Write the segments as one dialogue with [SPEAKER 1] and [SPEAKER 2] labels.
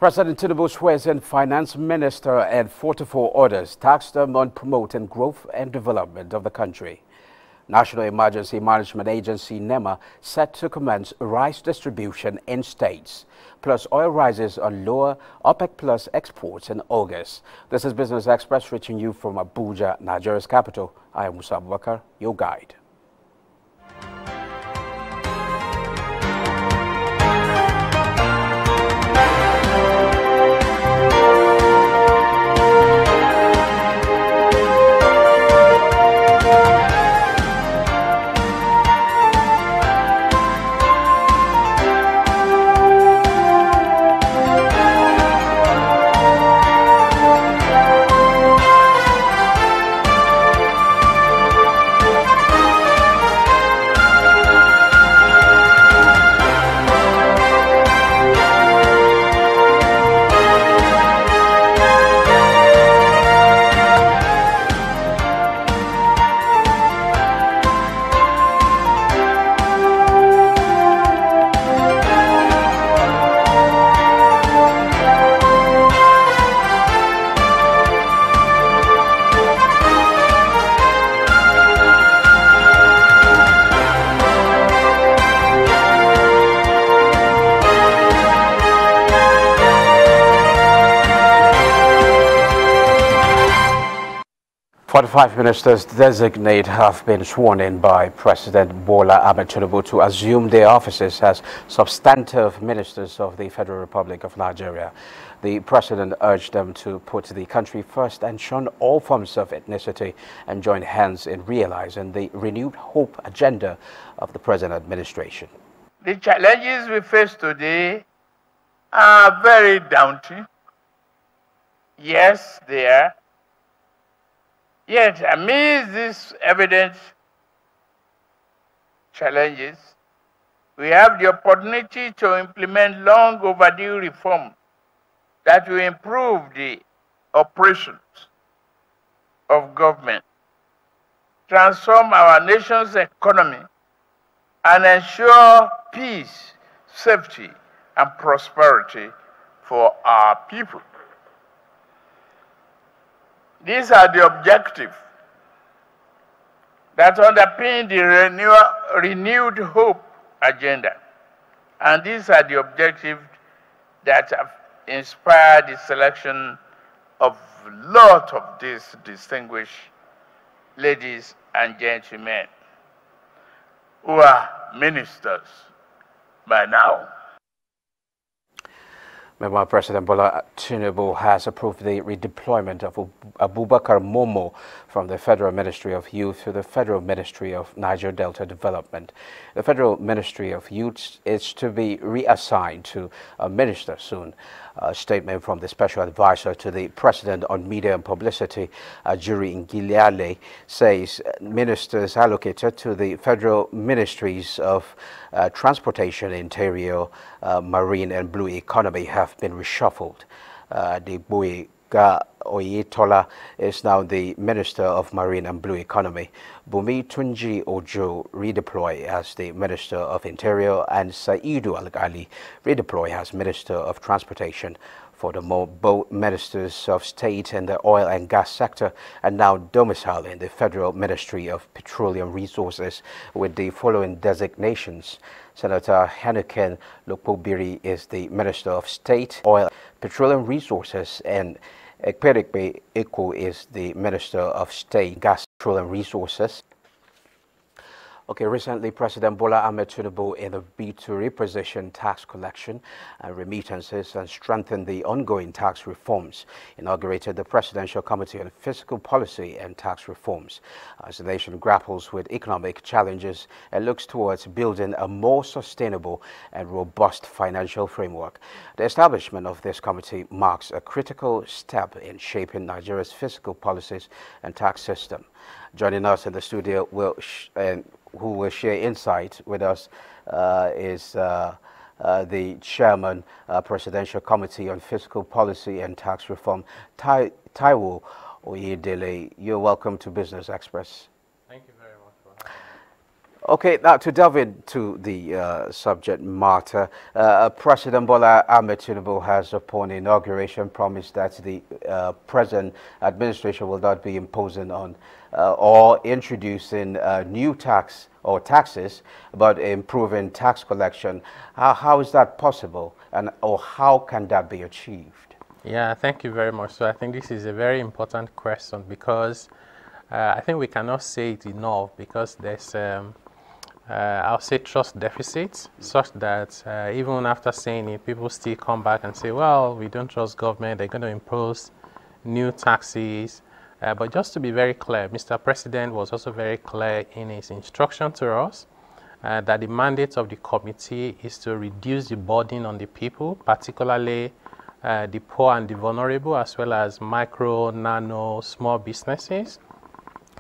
[SPEAKER 1] President Tinubu swears in Finance Minister and 44 orders tasked them on promoting growth and development of the country. National Emergency Management Agency NEMA set to commence rice distribution in states, plus oil rises on lower OPEC plus exports in August. This is Business Express reaching you from Abuja, Nigeria's capital. I am Musa Abubakar, your guide. 45 ministers designate have been sworn in by President Bola Ahmed Tinubu to assume their offices as substantive ministers of the Federal Republic of Nigeria. The president urged them to put the country first and shun all forms of ethnicity and join hands in realizing the renewed hope agenda of the present administration.
[SPEAKER 2] The challenges we face today are very daunting. Yes, they are. Yet, amidst these evident challenges, we have the opportunity to implement long overdue reforms that will improve the operations of government, transform our nation's economy, and ensure peace, safety, and prosperity for our people. These are the objectives that underpin the renewed hope agenda. And these are the objectives that have inspired the selection of a lot of these distinguished ladies and gentlemen who are ministers by now.
[SPEAKER 1] Meanwhile, President Bola Tinubu has approved the redeployment of Abubakar Momo from the Federal Ministry of Youth to the Federal Ministry of Niger Delta Development. The Federal Ministry of Youth is to be reassigned to a minister soon. A statement from the Special Advisor to the President on Media and Publicity, Juri Ngiliale, says ministers allocated to the Federal Ministries of Transportation, Interior, Marine and Blue Economy have been reshuffled. Deboyega Oyetola is now the Minister of Marine and Blue Economy. Bumi Tunji Ojo redeploy as the Minister of Interior, and Saidu Al-Ghali redeploy as Minister of Transportation. Furthermore, both Ministers of State in the oil and gas sector are now domiciled in the Federal Ministry of Petroleum Resources with the following designations. Senator Henuken Lokpobiri is the Minister of State, Oil, Petroleum Resources, and Ekperikbe Eko is the Minister of State, Gas, Petroleum Resources. Okay, recently President Bola Ahmed Tinubu, in a bid to reposition tax collection and remittances and strengthen the ongoing tax reforms, inaugurated the Presidential Committee on Fiscal Policy and Tax Reforms. As the nation grapples with economic challenges and looks towards building a more sustainable and robust financial framework, the establishment of this committee marks a critical step in shaping Nigeria's fiscal policies and tax system. Joining us in the studio who will share insight with us is the Chairman, Presidential Committee on Fiscal Policy and Tax Reform, Taiwo Oyedele. You're welcome to Business Express.
[SPEAKER 3] Thank you very much for having me.
[SPEAKER 1] Okay, now to delve into the subject matter, President Bola Ahmed Tinubu has, upon inauguration, promised that the present administration will not be imposing on or introducing new tax or taxes, but improving tax collection. How is that possible, and or how can that be achieved?
[SPEAKER 3] Yeah, thank you very much. So I think this is a very important question because I think we cannot say it enough because there's I'll say trust deficits such that even after saying it, people still come back and say, well, we don't trust government, they're going to impose new taxes. But just to be very clear, Mr. President was also very clear in his instruction to us that the mandate of the committee is to reduce the burden on the people, particularly the poor and the vulnerable, as well as micro, nano, small businesses.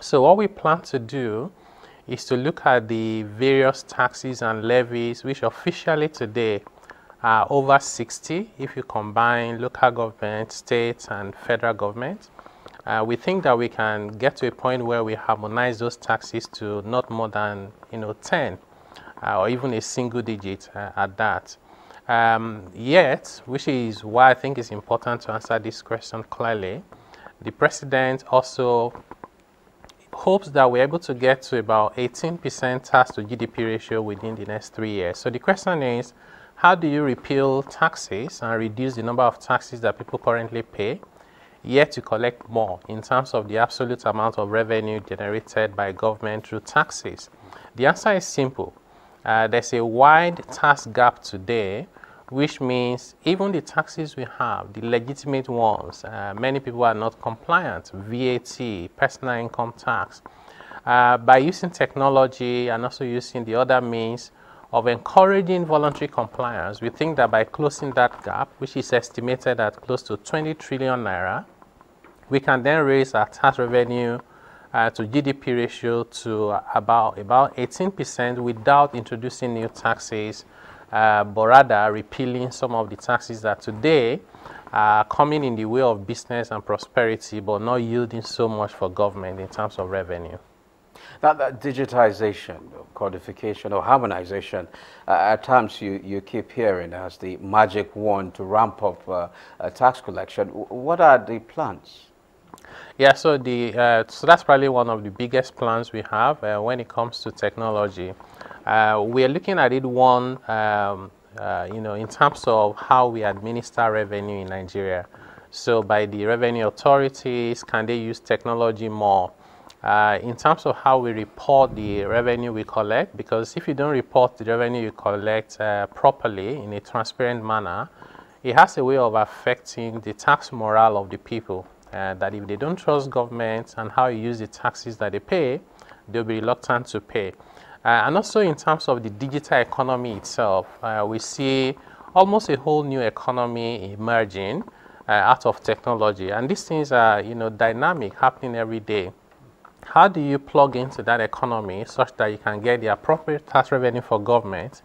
[SPEAKER 3] So what we plan to do is to look at the various taxes and levies, which officially today are over 60 if you combine local government, state, and federal government. We think that we can get to a point where we harmonize those taxes to not more than 10 or even a single digit at that. Yet, which is why I think it's important to answer this question clearly, the president also hopes that we're able to get to about 18% tax to GDP ratio within the next 3 years. So the question is, how do you repeal taxes and reduce the number of taxes that people currently pay, yet to collect more in terms of the absolute amount of revenue generated by government through taxes? The answer is simple. There's a wide tax gap today, which means even the taxes we have, the legitimate ones, many people are not compliant. VAT, personal income tax. By using technology and also using the other means of encouraging voluntary compliance, we think that by closing that gap, which is estimated at close to 20 trillion naira, we can then raise our tax revenue to GDP ratio to about 18% without introducing new taxes, but rather repealing some of the taxes that today are coming in the way of business and prosperity, but not yielding so much for government in terms of revenue.
[SPEAKER 1] Now, that digitization, codification, or harmonization, at times you keep hearing as the magic wand to ramp up tax collection. What are the plans?
[SPEAKER 3] Yeah, so so that's probably one of the biggest plans we have when it comes to technology. We are looking at it in terms of how we administer revenue in Nigeria. So by the revenue authorities, can they use technology more? In terms of how we report the revenue we collect, because if you don't report the revenue you collect properly in a transparent manner, it has a way of affecting the tax morale of the people. That if they don't trust government and how you use the taxes that they pay, they'll be reluctant to pay. And also in terms of the digital economy itself, we see almost a whole new economy emerging out of technology. And these things are, dynamic, happening every day. How do you plug into that economy such that you can get the appropriate tax revenue for government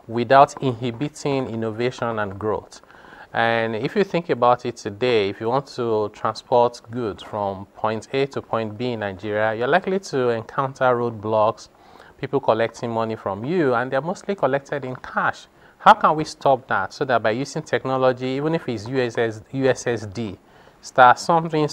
[SPEAKER 3] without inhibiting innovation and growth? And if you think about it today, if you want to transport goods from point A to point B in Nigeria, you're likely to encounter roadblocks, people collecting money from you, and they're mostly collected in cash. How can we stop that so that by using technology, even if it's USSD, star something,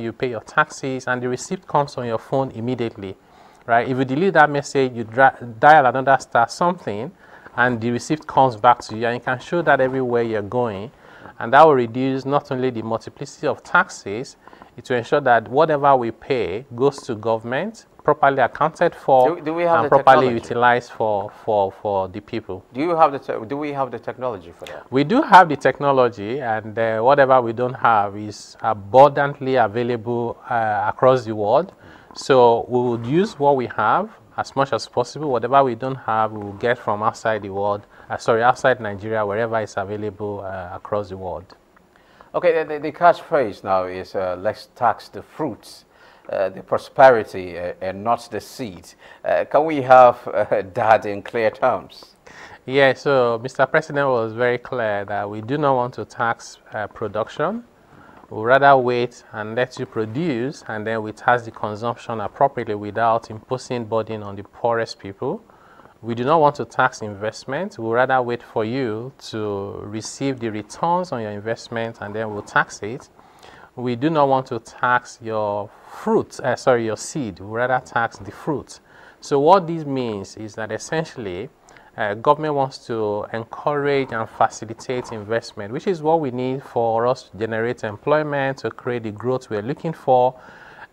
[SPEAKER 3] you pay your taxes, and the receipt comes on your phone immediately, right? If you delete that message, you dial another star something, and the receipt comes back to you, and you can show that everywhere you're going, and that will reduce not only the multiplicity of taxes, it will ensure that whatever we pay goes to government, properly accounted for, and properly utilized for the people.
[SPEAKER 1] Do we have the technology for that?
[SPEAKER 3] We do have the technology, and whatever we don't have is abundantly available across the world. So we would use what we have as much as possible. Whatever we don't have, we will get from outside the world, outside Nigeria, wherever it's available across the world.
[SPEAKER 1] Okay, the catchphrase now is let's tax the fruits, the prosperity, and not the seeds. Can we have that in clear terms?
[SPEAKER 3] Yeah, so Mr. President was very clear that we do not want to tax production. We'd rather wait and let you produce, and then we tax the consumption appropriately without imposing burden on the poorest people. We do not want to tax investment. We'd rather wait for you to receive the returns on your investment, and then we'll tax it. We do not want to tax your fruit, your seed. We'd rather tax the fruit. So what this means is that essentially, government wants to encourage and facilitate investment, which is what we need for us to generate employment, to create the growth we're looking for.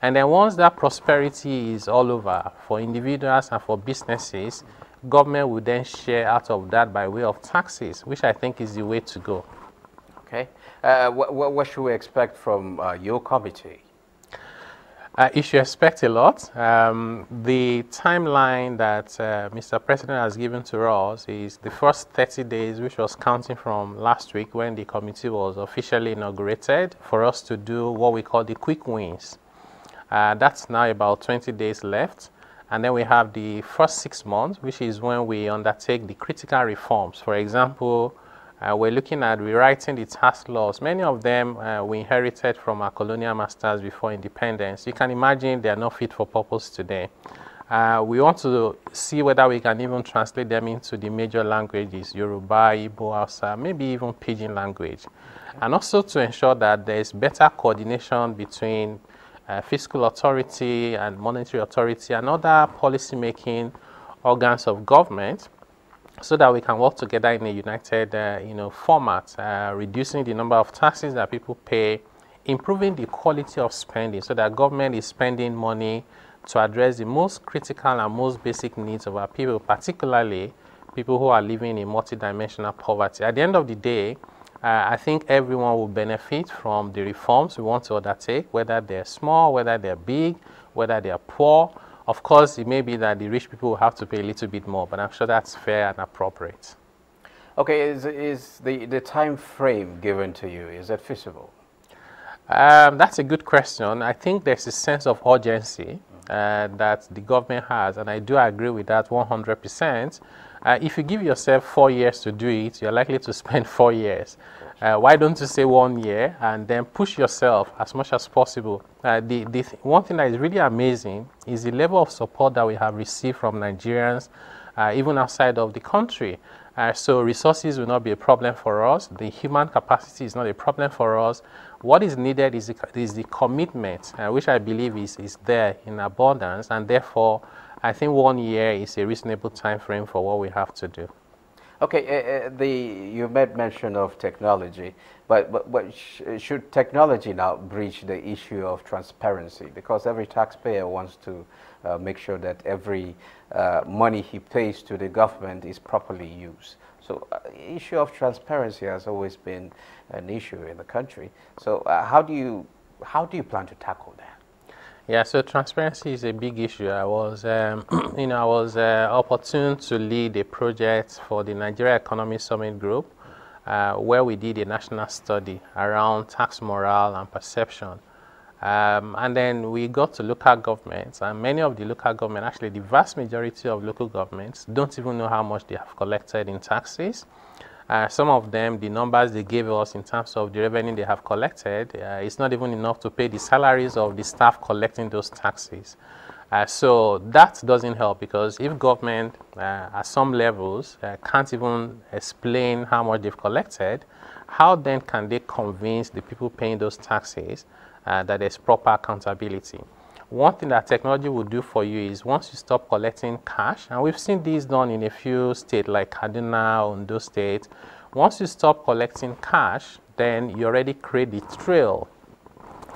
[SPEAKER 3] And then once that prosperity is all over for individuals and for businesses, government will then share out of that by way of taxes, which I think is the way to go.
[SPEAKER 1] Okay. What should we expect from your committee?
[SPEAKER 3] You should expect a lot. The timeline that Mr. President has given to us is the first 30 days, which was counting from last week when the committee was officially inaugurated, for us to do what we call the quick wins. That's now about 20 days left. And then we have the first 6 months, which is when we undertake the critical reforms. For example, we're looking at rewriting the tax laws. Many of them we inherited from our colonial masters before independence. You can imagine they are not fit for purpose today. We want to see whether we can even translate them into the major languages, Yoruba, Igbo, Hausa, maybe even Pidgin language. And also to ensure that there is better coordination between fiscal authority and monetary authority and other policy-making organs of government, so that we can work together in a united format, reducing the number of taxes that people pay, improving the quality of spending so that government is spending money to address the most critical and most basic needs of our people, particularly people who are living in multidimensional poverty. At the end of the day, I think everyone will benefit from the reforms we want to undertake, whether they're small, whether they're big, whether they're poor. Of course, it may be that the rich people will have to pay a little bit more, but I'm sure that's fair and appropriate.
[SPEAKER 1] Okay, is the time frame given to you, is that feasible?
[SPEAKER 3] That's a good question. I think there's a sense of urgency that the government has, and I do agree with that 100%. If you give yourself 4 years to do it, you're likely to spend 4 years. Why don't you say 1 year and then push yourself as much as possible? One thing that is really amazing is the level of support that we have received from Nigerians, even outside of the country. So resources will not be a problem for us. The human capacity is not a problem for us. What is needed is the commitment, which I believe is there in abundance, and therefore I think 1 year is a reasonable time frame for what we have to do.
[SPEAKER 1] Okay, you made mention of technology, but should technology now breach the issue of transparency? Because every taxpayer wants to make sure that every money he pays to the government is properly used. So issue of transparency has always been an issue in the country. So how do you plan to tackle that?
[SPEAKER 3] Yeah, so transparency is a big issue. I was, opportune to lead a project for the Nigeria Economic Summit Group, where we did a national study around tax morale and perception. And then we got to local governments, and many of the local governments, actually the vast majority of local governments, don't even know how much they have collected in taxes. Some of them, the numbers they gave us in terms of the revenue they have collected, it's not even enough to pay the salaries of the staff collecting those taxes. So that doesn't help, because if government at some levels can't even explain how much they've collected, how then can they convince the people paying those taxes that there's proper accountability? One thing that technology will do for you is once you stop collecting cash, and we've seen this done in a few states like Kaduna, Ondo State, once you stop collecting cash, then you already create the trail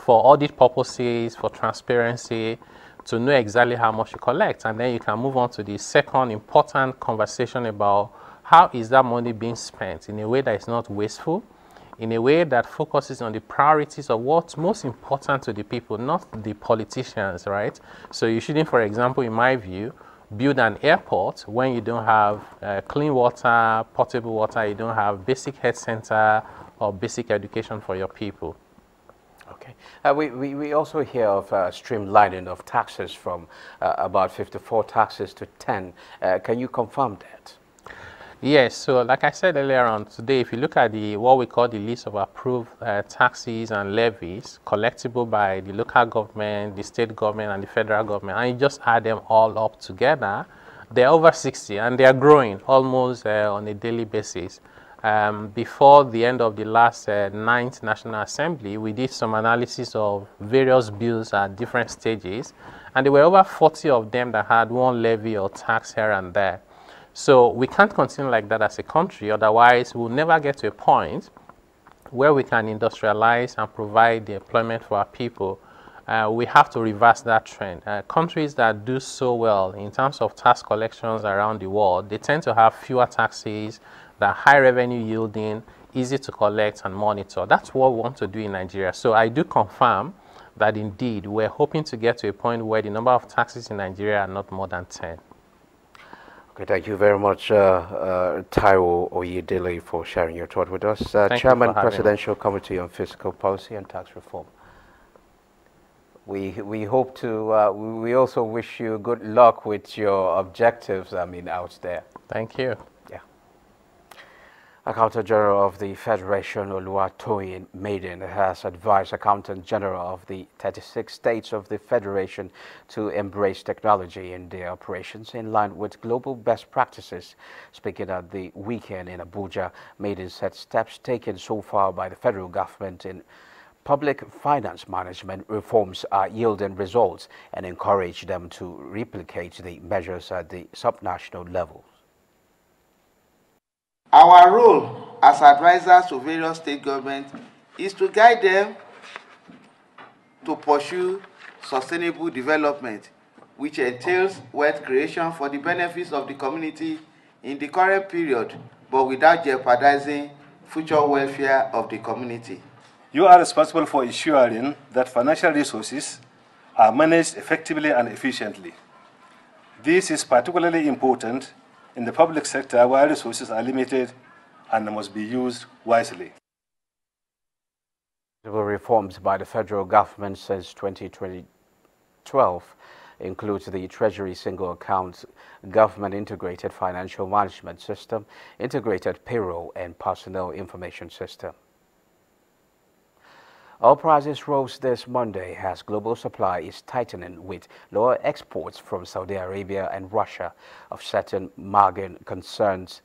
[SPEAKER 3] for audit purposes, for transparency, to know exactly how much you collect. And then you can move on to the second important conversation about how is that money being spent in a way that is not wasteful, in a way that focuses on the priorities of what's most important to the people, not the politicians, right? So you shouldn't, for example, in my view, build an airport when you don't have clean water, potable water, you don't have basic health center or basic education for your people.
[SPEAKER 1] Okay. We also hear of streamlining of taxes from about 54 taxes to 10. Can you confirm that?
[SPEAKER 3] Yes, so like I said earlier on today, if you look at what we call the list of approved taxes and levies collectible by the local government, the state government, and the federal government, and you just add them all up together, they're over 60, and they are growing almost on a daily basis. Before the end of the last 9th National Assembly, we did some analysis of various bills at different stages, and there were over 40 of them that had one levy or tax here and there. So we can't continue like that as a country, otherwise we'll never get to a point where we can industrialize and provide the employment for our people. We have to reverse that trend. Countries that do so well in terms of tax collections around the world, they tend to have fewer taxes, that high revenue yielding, easy to collect and monitor. That's what we want to do in Nigeria. So I do confirm that indeed we're hoping to get to a point where the number of taxes in Nigeria are not more than 10.
[SPEAKER 1] Okay, thank you very much, Taiwo Oyedele, for sharing your thought with us. Chairman, Presidential Committee on Fiscal Policy and Tax Reform. We hope to, we also wish you good luck with your objectives, out there.
[SPEAKER 3] Thank you.
[SPEAKER 1] Yeah. Accountant General of the Federation, Oluwatoyin Maiden, has advised Accountant General of the 36 states of the Federation to embrace technology in their operations in line with global best practices. Speaking at the weekend in Abuja, Maiden said steps taken so far by the federal government in public finance management reforms are yielding results and encourage them to replicate the measures at the subnational level.
[SPEAKER 4] Our role as advisors to various state governments is to guide them to pursue sustainable development, which entails wealth creation for the benefits of the community in the current period, but without jeopardizing future welfare of the community.
[SPEAKER 5] You are responsible for ensuring that financial resources are managed effectively and efficiently. This is particularly important in the public sector where resources are limited and must be used wisely.
[SPEAKER 1] Reforms by the federal government since 2012 includes the Treasury Single Account, Government Integrated Financial Management System, Integrated Payroll and Personnel Information System. Oil prices rose this Monday as global supply is tightening with lower exports from Saudi Arabia and Russia, offsetting nagging concerns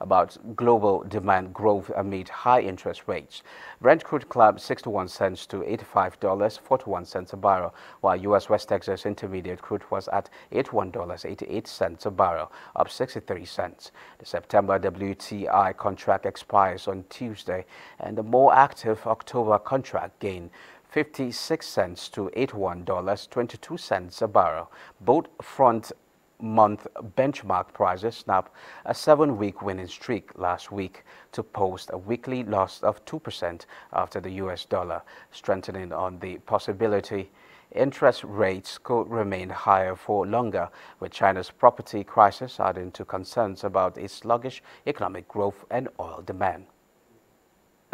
[SPEAKER 1] about global demand growth amid high interest rates. Brent crude climbed 61 cents to $85.41 a barrel, while U.S. West Texas Intermediate crude was at $81.88 a barrel, up 63 cents. The September WTI contract expires on Tuesday, and the more active October contract gained 56 cents to $81.22 a barrel. Both front-month benchmark prices snapped a 7-week winning streak last week to post a weekly loss of 2% after the U.S. dollar, strengthening on the possibility interest rates could remain higher for longer, with China's property crisis adding to concerns about its sluggish economic growth and oil demand.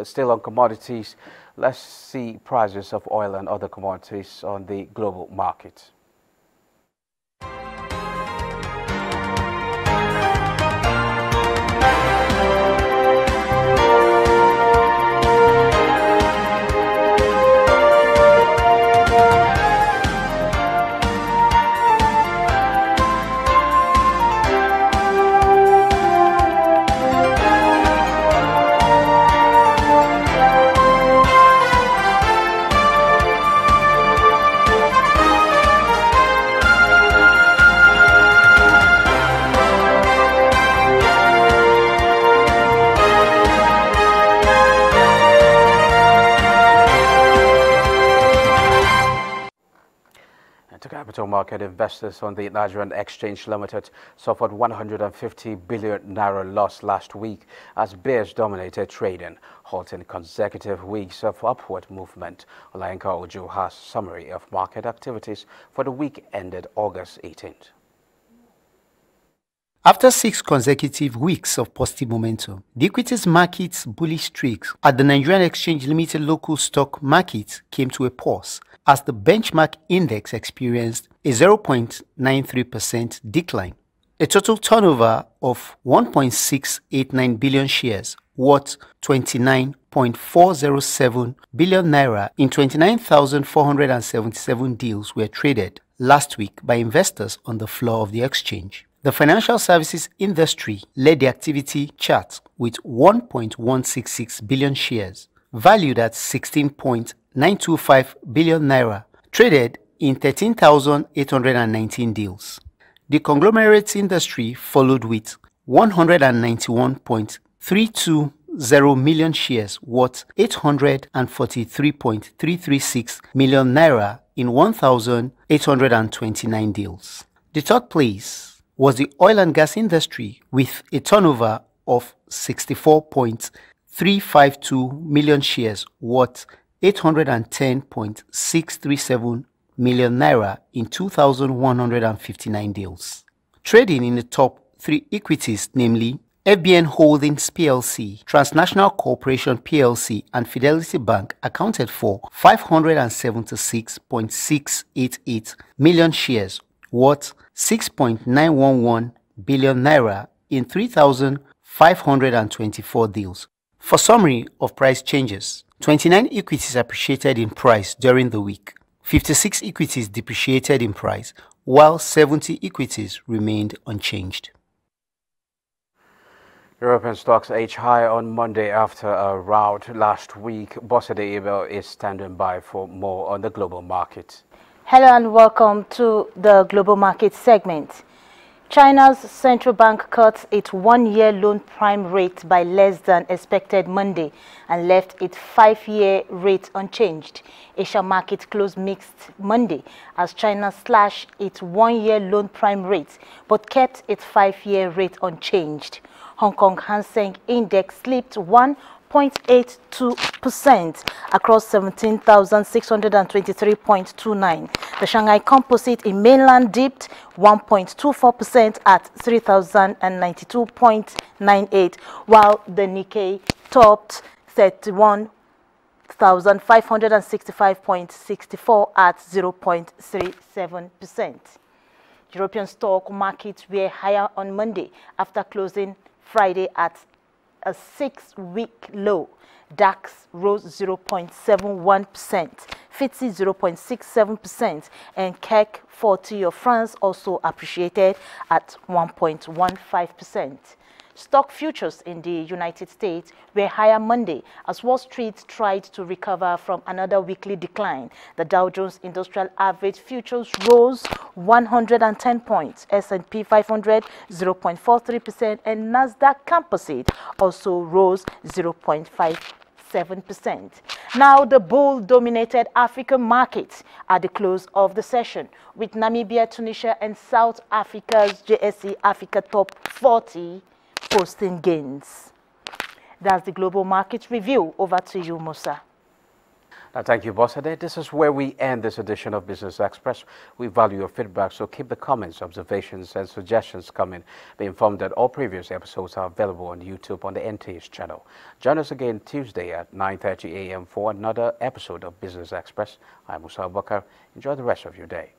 [SPEAKER 1] Still on commodities, let's see prices of oil and other commodities on the global market. Capital market investors on the Nigerian Exchange Limited suffered 150 billion naira loss last week as bears dominated trading, halting consecutive weeks of upward movement. Olayinka Ojo has a summary of market activities for the week ended August 18th.
[SPEAKER 6] After 6 consecutive weeks of positive momentum, the equities market's bullish streaks at the Nigerian Exchange Limited local stock market came to a pause as the benchmark index experienced a 0.93% decline. a total turnover of 1.689 billion shares worth 29.407 billion naira in 29,477 deals were traded last week by investors on the floor of the exchange. The financial services industry led the activity chart with 1.166 billion shares, valued at 16.925 billion naira, traded in 13,819 deals. The conglomerates industry followed with 191.320 million shares worth 843.336 million naira in 1,829 deals. The third place was the oil and gas industry with a turnover of 64.352 million shares worth 810.637 million naira in 2,159 deals. Trading in the top three equities, namely FBN Holdings PLC, Transnational Corporation PLC, and Fidelity Bank, accounted for 576.688 million shares worth 6.911 billion naira in 3,524 deals. For summary of price changes, 29 equities appreciated in price during the week. 56 equities depreciated in price, while 70 equities remained unchanged.
[SPEAKER 1] European stocks edged high on Monday after a rout last week. Bosede Abel is standing by for more on the global market.
[SPEAKER 7] Hello and welcome to the global market segment. China's central bank cut its one-year loan prime rate by less than expected Monday and left its 5-year rate unchanged. Asia market closed mixed Monday as China slashed its one-year loan prime rate but kept its 5-year rate unchanged. Hong Kong Hang Seng Index slipped 1.82% across 17,623.29. The Shanghai Composite in mainland dipped 1.24% at 3,092.98, while the Nikkei topped 31,565.64 at 0.37%. European stock markets were higher on Monday after closing Friday at a 6-week low. DAX rose 0.71%, FTSE 0.67%, and CAC 40 of France also appreciated at 1.15%. Stock futures in the United States were higher Monday as Wall Street tried to recover from another weekly decline. The Dow Jones Industrial Average futures rose 110 points, S&P 500 0.43%, and Nasdaq Composite also rose 0.57%. Now the bull-dominated African markets at the close of the session, with Namibia, Tunisia, and South Africa's JSE Africa Top 40 posting gains. That's the global market review. Over to you, Musa.
[SPEAKER 1] Thank you, Bosede. This is where we end this edition of Business Express. We value your feedback, so keep the comments, observations, and suggestions coming. Be informed that all previous episodes are available on YouTube on the NT's channel. Join us again Tuesday at 9:30 a.m. for another episode of Business Express. I'm Musa Abubakar. Enjoy the rest of your day.